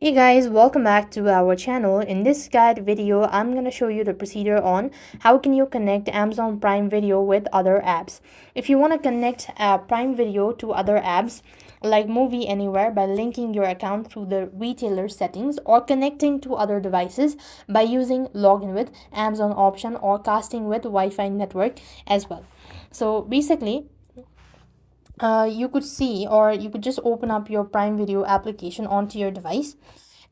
Hey guys, welcome back to our channel. In this guide video, I'm going to show you the procedure on how can you connect Amazon Prime Video with other apps. If you want to connect Prime Video to other apps like Movie Anywhere by linking your account through the retailer settings or connecting to other devices by using login with Amazon option or casting with Wi-Fi network as well. So basically, you could see or you could just open up your Prime Video application onto your device.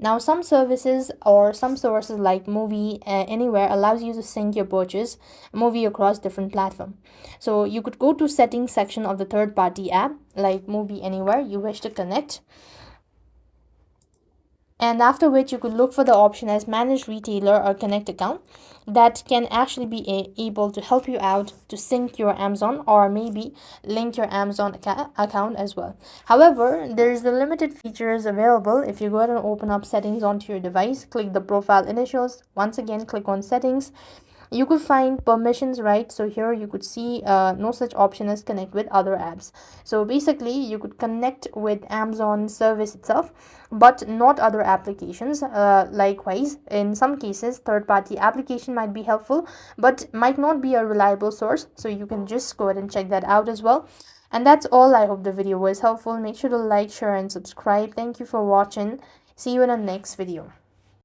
Now, some services or some sources like Movie Anywhere allows you to sync your purchase movie across different platform. So you could go to settings section of the third party app like Movie Anywhere you wish to connect, and after which you could look for the option as manage retailer or connect account that can actually be able to help you out to sync your Amazon or maybe link your Amazon account as well. However, there's the limited features available. If you go ahead and open up settings onto your device, click the profile initials, once again click on settings, you could find permissions, right? So here you could see no such option as connect with other apps. So basically you could connect with Amazon service itself but not other applications. Likewise, in some cases third-party application might be helpful but might not be a reliable source, so you can just go ahead and check that out as well. And that's all. I hope the video was helpful. Make sure to like, share and subscribe. Thank you for watching. See you in the next video.